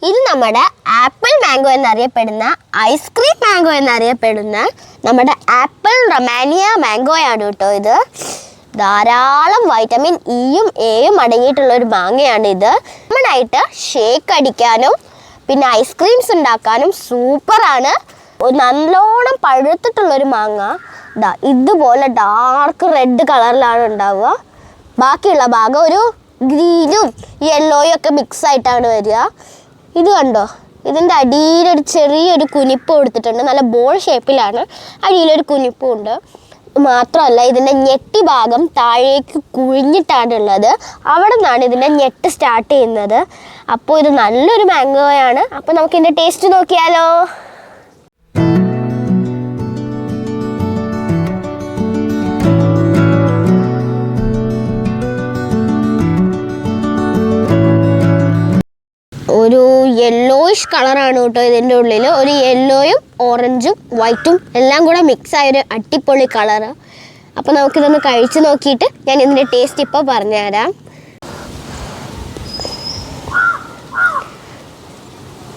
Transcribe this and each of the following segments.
ഇത് നമ്മുടെ apple mango എന്നറിയപ്പെടുന്ന ഐസ്ക്രീം മാംഗോ എന്നറിയപ്പെടുന്ന നമ്മുടെ ആപ്പിൾ റൊമാനിയ മാംഗോയാണ് കേട്ടോ. ഇത് ധാരാളം വൈറ്റമിൻ ഇയും എയും അടങ്ങിയിട്ടുള്ള ഒരു മാങ്ങയാണ് ഇത്. കോമണായിട്ട് ഷേക്ക് അടിക്കാനും പിന്നെ ഐസ്ക്രീംസ് ഉണ്ടാക്കാനും സൂപ്പറാണ്. നല്ലോണം പഴുത്തിട്ടുള്ളൊരു മാങ്ങ ഇതുപോലെ ഡാർക്ക് റെഡ് കളറിലാണ് ഉണ്ടാവുക. ബാക്കിയുള്ള ഭാഗം ഒരു ഗ്രീനും യെല്ലോയും ഒക്കെ മിക്സ് ആയിട്ടാണ് വരിക. ഇത് കണ്ടോ, ഇതിൻ്റെ അടിയിലൊരു ചെറിയൊരു കുനിപ്പ് കൊടുത്തിട്ടുണ്ട്. നല്ല ബോൾ ഷേപ്പിലാണ്, അടിയിലൊരു കുനിപ്പും ഉണ്ട്. മാത്രമല്ല ഇതിൻ്റെ ഞെട്ടി ഭാഗം താഴേക്ക് കുഴിഞ്ഞിട്ടാണുള്ളത്. അവിടെ നിന്നാണ് ഇതിൻ്റെ ഞെട്ട് സ്റ്റാർട്ട് ചെയ്യുന്നത്. അപ്പോൾ ഇത് നല്ലൊരു മാംഗോയാണ്. അപ്പോൾ നമുക്ക് ഇതിൻ്റെ ടേസ്റ്റ് നോക്കിയാലോ. ഒരു യെല്ലോയിഷ് കളറാണ് കേട്ടോ ഇതിൻ്റെ ഉള്ളിൽ. ഒരു യെല്ലോയും ഓറഞ്ചും വൈറ്റും എല്ലാം കൂടെ മിക്സ് ആയൊരു അടിപൊളി കളറ്. അപ്പോൾ നമുക്കിതൊന്ന് കഴിച്ച് നോക്കിയിട്ട് ഞാൻ ഇതിൻ്റെ ടേസ്റ്റ് ഇപ്പോൾ പറഞ്ഞുതരാം.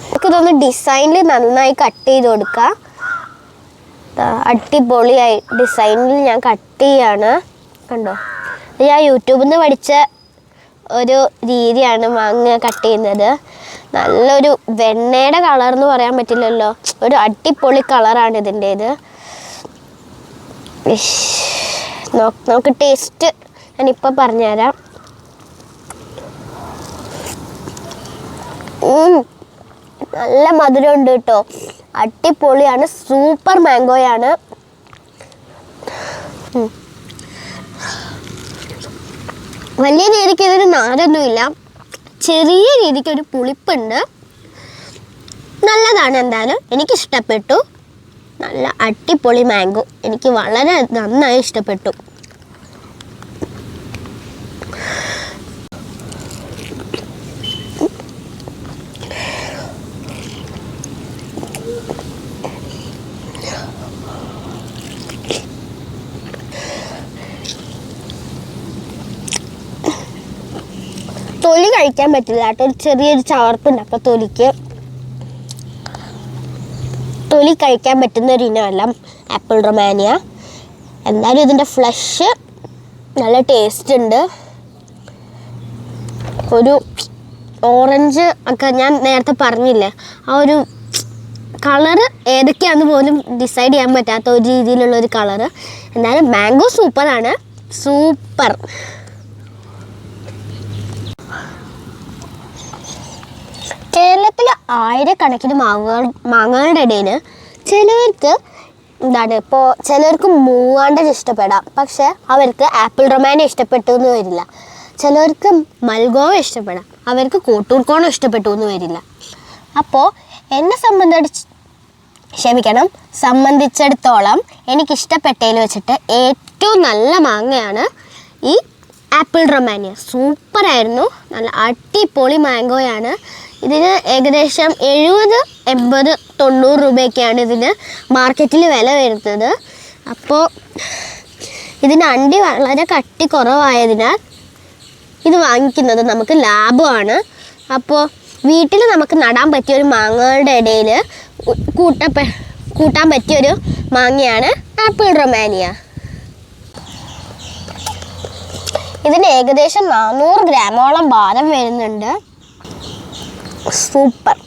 നമുക്കിതൊന്ന് ഡിസൈനിൽ നന്നായി കട്ട് ചെയ്ത് കൊടുക്കാം. അടിപൊളിയായി ഡിസൈനിൽ ഞാൻ കട്ട് ചെയ്യാണ്. കണ്ടോ, ഞാൻ യൂട്യൂബിൽ നിന്ന് പഠിച്ച ഒരു രീതിയാണ് മാങ്ങ കട്ട് ചെയ്യുന്നത്. നല്ലൊരു വെണ്ണയുടെ കളർ എന്ന് പറയാൻ പറ്റില്ലല്ലോ, ഒരു അടിപൊളി കളറാണ് ഇതിൻ്റേത്. നമുക്ക് ടേസ്റ്റ് ഞാനിപ്പോൾ പറഞ്ഞുതരാം. നല്ല മധുരമുണ്ട് കേട്ടോ, അടിപൊളിയാണ്, സൂപ്പർ മാംഗോയാണ്. വലിയ രീതിക്ക് ഇതിന് നാരൊന്നുമില്ല, ചെറിയ രീതിക്കൊരു പുളിപ്പുണ്ട്. നല്ലതാണ്, എന്തായാലും എനിക്കിഷ്ടപ്പെട്ടു. നല്ല അടിപൊളി മാംഗോ, എനിക്ക് വളരെ നന്നായി ഇഷ്ടപ്പെട്ടു. തൊലി കഴിക്കാൻ പറ്റില്ല കേട്ടോ, ഒരു ചെറിയൊരു ചവർപ്പുണ്ട്. അപ്പോൾ തൊലി കഴിക്കാൻ പറ്റുന്ന ഒരു ഇനമല്ല ആപ്പിൾ റൊമാനിയ. എന്തായാലും ഇതിൻ്റെ ഫ്ലഷ് നല്ല ടേസ്റ്റ് ഉണ്ട്. ഒരു ഓറഞ്ച് ഒക്കെ ഞാൻ നേരത്തെ പറഞ്ഞില്ലേ, ആ ഒരു കളറ് ഏതൊക്കെയാണെന്ന് പോലും ഡിസൈഡ് ചെയ്യാൻ പറ്റാത്ത ഒരു രീതിയിലുള്ളൊരു കളറ്. എന്തായാലും മാംഗോ സൂപ്പറാണ്, സൂപ്പർ. കേരളത്തിൽ ആയിരക്കണക്കിന് മാങ്ങകളുടെ ഇടയിൽ ചിലർക്ക് മൂവാണ്ടൻ ഇഷ്ടപ്പെടാം, പക്ഷെ അവർക്ക് ആപ്പിൾ റൊമാനിയ ഇഷ്ടപ്പെട്ടു എന്ന് വരില്ല. ചിലർക്ക് മൽഗോവ ഇഷ്ടപ്പെടാം, അവർക്ക് കോട്ടൂർക്കോണം ഇഷ്ടപ്പെട്ടു എന്ന് വരില്ല. അപ്പോൾ എന്നെ സംബന്ധിച്ചിടത്തോളം എനിക്കിഷ്ടപ്പെട്ടതിൽ വെച്ചിട്ട് ഏറ്റവും നല്ല മാങ്ങയാണ് ഈ ആപ്പിൾ റൊമാനിയ. സൂപ്പറായിരുന്നു, നല്ല അടിപൊളി മാംഗോയാണ്. ഇതിന് ഏകദേശം 70, 80, 90 രൂപയൊക്കെയാണ് ഇതിന് മാർക്കറ്റിൽ വില വരുന്നത്. അപ്പോൾ ഇതിന് അണ്ടി വളരെ കട്ടി കുറവായതിനാൽ ഇത് വാങ്ങിക്കുന്നത് നമുക്ക് ലാഭമാണ്. അപ്പോൾ വീട്ടിൽ നമുക്ക് നടാൻ പറ്റിയൊരു മാങ്ങകളുടെ ഇടയിൽ കൂട്ടാൻ പറ്റിയൊരു മാങ്ങയാണ് ആപ്പിൾ റൊമാനിയ. ഇതിന് ഏകദേശം 400 ഗ്രാമോളം ഭാരം വരുന്നുണ്ട്. സൂപ്പർ.